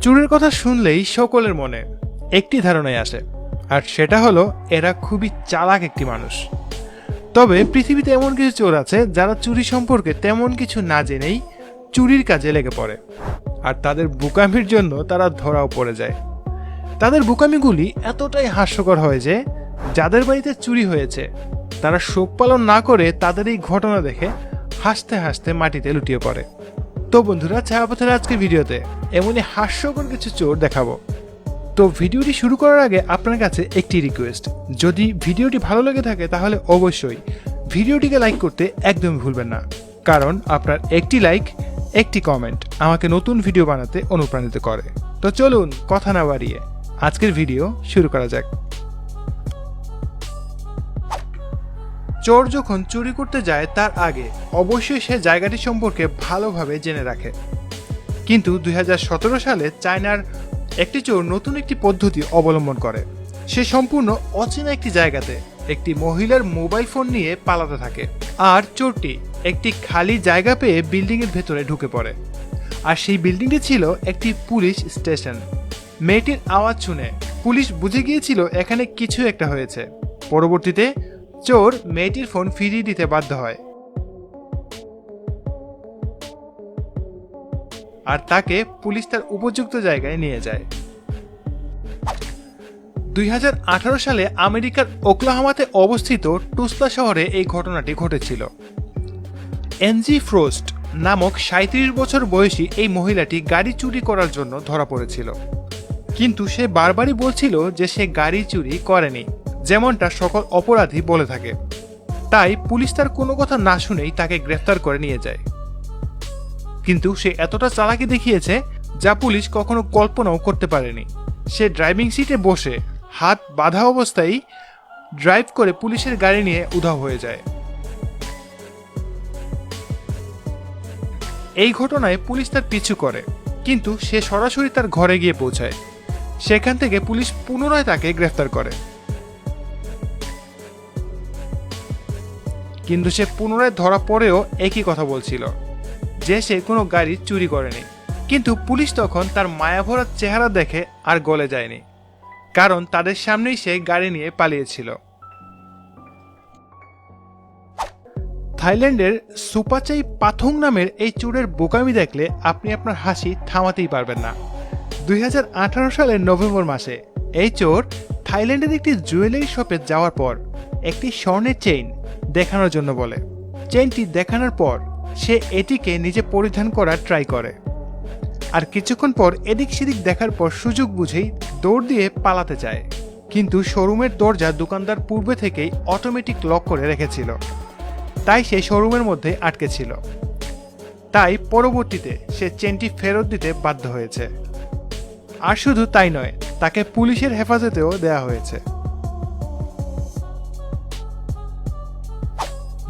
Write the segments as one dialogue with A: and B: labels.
A: চোরের কথা শুনলেই সকলের মনে একটি ধারণাই আসে, আর সেটা হলো এরা খুবই চালাক একটি মানুষ। তবে পৃথিবীতে এমন কিছু চোর আছে যারা চুরি সম্পর্কে তেমন কিছু না জেনেই চুরির কাজে লেগে পড়ে, আর তাদের বোকামির জন্য তারা ধরাও পড়ে যায়। তাদের বোকামিগুলি এতটাই হাস্যকর হয় যে যাদের বাড়িতে চুরি হয়েছে তারা শোক পালন না করে তাদের এই ঘটনা দেখে হাসতে হাসতে মাটিতে লুটিয়ে পড়ে। তো বন্ধুরা, ছায়াপথের আজকে ভিডিওতে এমনই হাস্যকর কিছু চোর দেখাবো। তো ভিডিওটি শুরু করার আগে আপনার কাছে একটি রিকোয়েস্ট, যদি ভিডিওটি ভালো লেগে থাকে তাহলে অবশ্যই ভিডিওটিকে লাইক করতে একদমই ভুলবেন না, কারণ আপনার একটি লাইক, একটি কমেন্ট আমাকে নতুন ভিডিও বানাতে অনুপ্রাণিত করে। তো চলুন কথা না বাড়িয়ে আজকের ভিডিও শুরু করা যাক। চোর যখন চুরি করতে যায় তার আগে অবশ্যই সে জায়গাটি সম্পর্কে ভালোভাবে জেনে রাখে। কিন্তু 2017 সালে চায়নার একটি চোর নতুন একটি পদ্ধতি অবলম্বন করে। সে সম্পূর্ণ অচেনা একটি জায়গাতে একটি মহিলার মোবাইল ফোন নিয়ে পালাতে থাকে, আর চোরটি একটি খালি জায়গা পেয়ে বিল্ডিং এর ভেতরে ঢুকে পড়ে। আর সেই বিল্ডিংটি ছিল একটি পুলিশ স্টেশন। মেয়েটির আওয়াজ শুনে পুলিশ বুঝে গিয়েছিল এখানে কিছু একটা হয়েছে। পরবর্তীতে চোর মেয়েটির ফোন ফিরিয়ে দিতে বাধ্য হয়, আর তাকে পুলিশ তার উপযুক্ত জায়গায় নিয়ে যায়। 2018 সালে আমেরিকার ওকলাহোমাতে অবস্থিত টুসলা শহরে এই ঘটনাটি ঘটেছিল। এনজি ফ্রোস্ট নামক 37 বছর বয়সী এই মহিলাটি গাড়ি চুরি করার জন্য ধরা পড়েছিল, কিন্তু সে বারবারই বলছিল যে সে গাড়ি চুরি করেনি, যেমনটা সকল অপরাধী বলে থাকে। তাই পুলিশ তার কোনো কথা না শুনেই তাকে গ্রেফতার করে নিয়ে যায়। কিন্তু সে এতটা চালাকি দেখিয়েছে যা পুলিশ কখনো কল্পনাও করতে পারেনি। সে ড্রাইভিং সিটে বসে হাত বাঁধা অবস্থায় ড্রাইভ করে পুলিশের গাড়ি নিয়ে উধাও হয়ে যায়। এই ঘটনায় পুলিশ তার পিছু করে, কিন্তু সে সরাসরি তার ঘরে গিয়ে পৌঁছায়। সেখান থেকে পুলিশ পুনরায় তাকে গ্রেফতার করে, কিন্তু সে পুনরায় ধরা পড়েও একই কথা বলছিল যে সে কোনো গাড়ি চুরি করেনি। কিন্তু পুলিশ তখন তার মায়াভরা চেহারা দেখে আর গলে যায়নি, কারণ তাদের সামনেই সে গাড়ি নিয়ে পালিয়েছিল। থাইল্যান্ডের সুপাচাই পাথং নামের এই চোরের বোকামি দেখলে আপনি আপনার হাসি থামাতেই পারবেন না। 2018 সালের নভেম্বর মাসে এই চোর থাইল্যান্ডের একটি জুয়েলারি শপে যাওয়ার পর একটি স্বর্ণের চেইন দেখানোর জন্য বলে। চেইনটি দেখানোর পর সে এটিকে নিজে পরিধান করার ট্রাই করে, আর কিছুক্ষণ পর এদিক সেদিক দেখার পর সুযোগ বুঝেই দৌড় দিয়ে পালাতে চায়। কিন্তু শোরুমের দরজা দোকানদার পূর্বে থেকেই অটোমেটিক লক করে রেখেছিল, তাই সে শোরুমের মধ্যে আটকে ছিল। তাই পরবর্তীতে সে চেনটি ফেরত দিতে বাধ্য হয়েছে। আর শুধু তাই নয়, তাকে পুলিশের হেফাজতেও দেওয়া হয়েছে।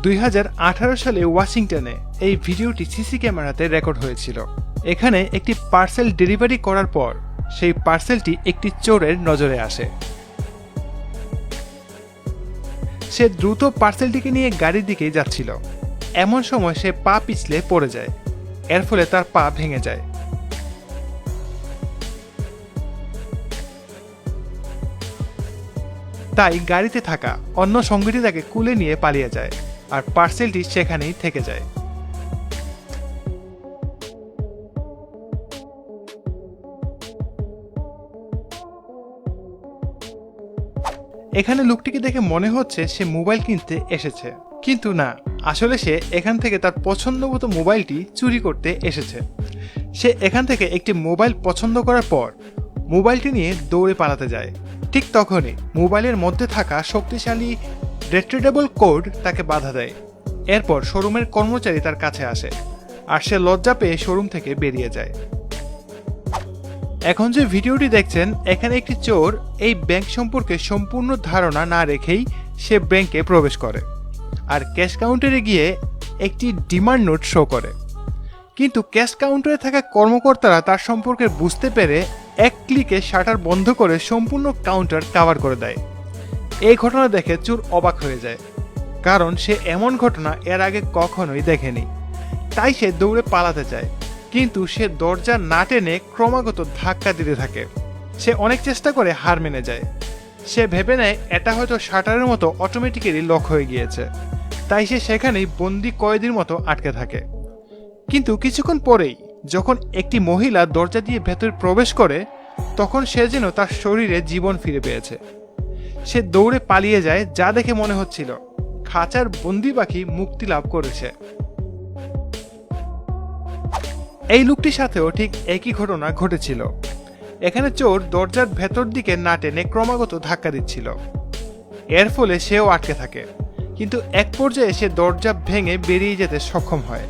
A: 2018 সালে ওয়াশিংটনে এই ভিডিওটি সিসি ক্যামেরাতে রেকর্ড হয়েছিল। এখানে একটি পার্সেল ডেলিভারি করার পর সেই পার্সেলটি একটি চোরের নজরে আসে। সে দ্রুত পার্সেলটিকে নিয়ে গাড়ির দিকে যাচ্ছিল। এমন সময় সে পা পিছলে পড়ে যায়, এর ফলে তার পা ভেঙে যায়। তাই গাড়িতে থাকা অন্য সঙ্গীটি তাকে কুলে নিয়ে পালিয়ে যায়, আর পার্সেলটি সেখানেই থেকে যায়। এখানে লোকটিকে দেখে মনে হচ্ছে সে মোবাইল কিনতে এসেছে, কিন্তু না, আসলে সে এখান থেকে তার পছন্দমতো মোবাইলটি চুরি করতে এসেছে। সে এখান থেকে একটি মোবাইল পছন্দ করার পর মোবাইলটি নিয়ে দৌড়ে পালাতে যায়। ঠিক তখনই মোবাইলের মধ্যে থাকা শক্তিশালী রিট্রিভেবল কোড তাকে বাধা দেয়। এরপর শোরুমের কর্মচারী তার কাছে আসে, আর সে লজ্জা পেয়ে শোরুম থেকে বেরিয়ে যায়। এখন যে ভিডিওটি দেখছেন, এখানে একটি চোর এই ব্যাংক সম্পর্কে সম্পূর্ণ ধারণা না রেখেই সে ব্যাংকে প্রবেশ করে, আর ক্যাশ কাউন্টারে গিয়ে একটি ডিমান্ড নোট শো করে। কিন্তু ক্যাশ কাউন্টারে থাকা কর্মকর্তারা তার সম্পর্কে বুঝতে পেরে এক ক্লিকে শাটার বন্ধ করে সম্পূর্ণ কাউন্টার কভার করে দেয়। এই ঘটনা দেখে চোর অবাক হয়ে যায়, কারণ সে এমন ঘটনা এর আগে কখনোই দেখেনি। তাই সে দৌড়ে পালাতে চায়, কিন্তু সে দরজা না টেনে ক্রমাগত ধাক্কা দিতে থাকে। সে অনেক চেষ্টা করে হার মেনে যায়। সে ভেবে নেয় এটা হয়তো শাটারের মতো অটোমেটিক্যালি লক হয়ে গিয়েছে, তাই সে সেখানেই বন্দি কয়েদির মতো আটকে থাকে। কিন্তু কিছুক্ষণ পরেই যখন একটি মহিলা দরজা দিয়ে ভেতরে প্রবেশ করে, তখন সে যেন তার শরীরে জীবন ফিরে পেয়েছে। সে দৌড়ে পালিয়ে যায়, যা দেখে মনে হচ্ছিল খাঁচার বন্দি পাখি মুক্তি লাভ করেছে। এই লোকটির সাথেও ঠিক একই ঘটনা ঘটেছিল। এখানে চোর দরজার ভেতর দিকে না টেনে ক্রমাগত ধাক্কা দিচ্ছিল। এর ফলে সেও আটকে থাকে, কিন্তু এক পর্যায়ে সে দরজা ভেঙে বেরিয়ে যেতে সক্ষম হয়।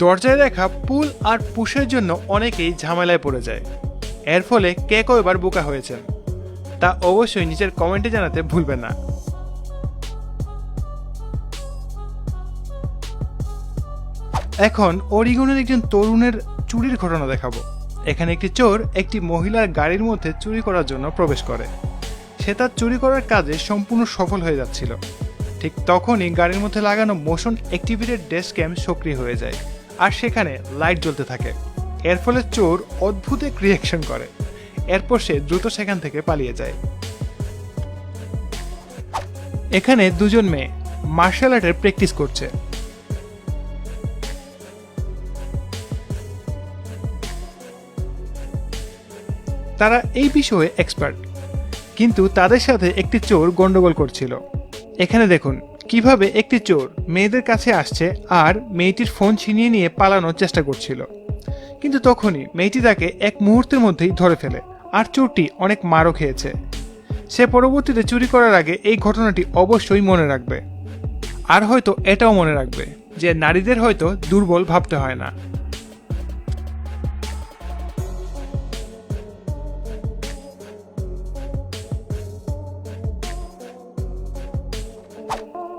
A: দরজায় রাখা পুল আর পুশের জন্য অনেকেই ঝামেলায় পড়ে যায়। এর ফলে কে কয়বার বোকা হয়েছেন তা অবশ্যই নিচের কমেন্টে জানাতে ভুলবেন না। এখন অরিগনের একজন তরুণের চুরির ঘটনা দেখাবো। এখানে একটি চোর একটি মহিলার গাড়ির মধ্যে চুরি করার জন্য প্রবেশ করে। সে তার চুরি করার কাজে সম্পূর্ণ সফল হয়ে যাচ্ছিল। ঠিক তখনই গাড়ির মধ্যে লাগানো মোশন অ্যাক্টিভেটেড ড্যাশ ক্যাম সক্রিয় হয়ে যায়, আর সেখানে লাইট জ্বলতে থাকে। এর ফলে চোর অদ্ভুত এক রিয়াকশন করে। এরপর সে দ্রুত সেখান থেকে পালিয়ে যায়। এখানে দুজন মেয়ে মার্শাল আর্টের প্র্যাকটিস করছে। তারা এই বিষয়ে এক্সপার্ট, কিন্তু তাদের সাথে একটি চোর গন্ডগোল করছিল। এখানে দেখুন কিভাবে একটি চোর মেয়েদের কাছে আসছে আর মেয়েটির ফোন ছিনিয়ে নিয়ে পালানোর চেষ্টা করছিল। কিন্তু তখনই মেয়েটি তাকে এক মুহূর্তের মধ্যেই ধরে ফেলে, আর চোরটি অনেক মারও খেয়েছে। সে পরবর্তীতে চুরি করার আগে এই ঘটনাটি অবশ্যই মনে রাখবে। আর হয়তো এটাও মনে রাখবে যে নারীদের হয়তো দুর্বল ভাবতে হয় না।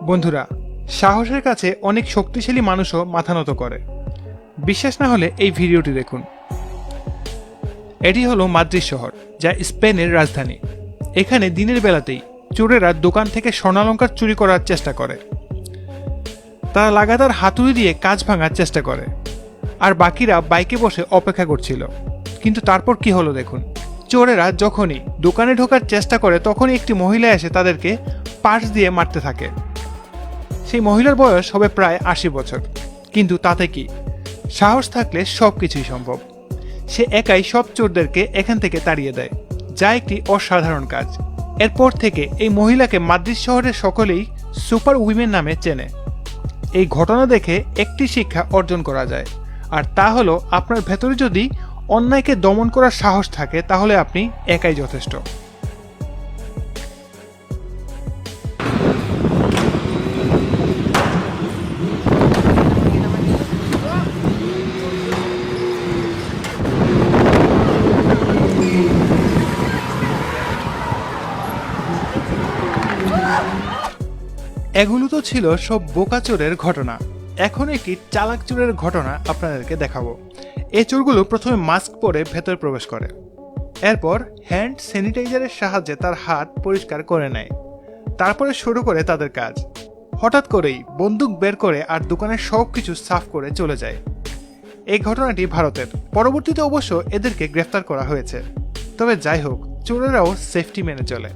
A: বন্ধুরা, সাহসের কাছে অনেক শক্তিশালী মানুষও মাথা নত করে। বিশ্বাস না হলে এই ভিডিওটি দেখুন। এটি হলো মাদ্রিদ শহর, যা স্পেনের রাজধানী। এখানে দিনের বেলাতেই চোরেরা দোকান থেকে স্বর্ণালঙ্কার চুরি করার চেষ্টা করে। তারা লাগাতার হাতুড়ি দিয়ে কাঁচ ভাঙার চেষ্টা করে, আর বাকিরা বাইকে বসে অপেক্ষা করছিল। কিন্তু তারপর কি হলো দেখুন। চোরেরা যখনই দোকানে ঢোকার চেষ্টা করে, তখনই একটি মহিলা এসে তাদেরকে পার্স দিয়ে মারতে থাকে। সেই মহিলার বয়স হবে প্রায় 80 বছর। কিন্তু তাতে কি, সাহস থাকলে সবকিছুই সম্ভব। সে একাই সব চোরদেরকে এখান থেকে তাড়িয়ে দেয়, যা একটি অসাধারণ কাজ। এরপর থেকে এই মহিলাকে মাদ্রিদ শহরের সকলেই সুপার উইমেন নামে চেনে। এই ঘটনা দেখে একটি শিক্ষা অর্জন করা যায়, আর তা হলো আপনার ভেতরে যদি অন্যায়কে দমন করার সাহস থাকে, তাহলে আপনি একাই যথেষ্ট। এগুলো তো ছিল সব বোকা চোরের ঘটনা। এখন একটি চালাক চোরের ঘটনা আপনাদেরকে দেখাবো। এই চোরগুলো প্রথমে মাস্ক পরে ভেতরে প্রবেশ করে, এরপর হ্যান্ড স্যানিটাইজারের সাহায্যে তার হাত পরিষ্কার করে নেয়। তারপরে শুরু করে তাদের কাজ। হঠাৎ করেই বন্দুক বের করে আর দোকানের সবকিছু সাফ করে চলে যায়। এই ঘটনাটি ভারতের। পরবর্তীতে অবশ্য এদেরকে গ্রেফতার করা হয়েছে। তবে যাই হোক, চোরেরাও সেফটি মেনে চলে।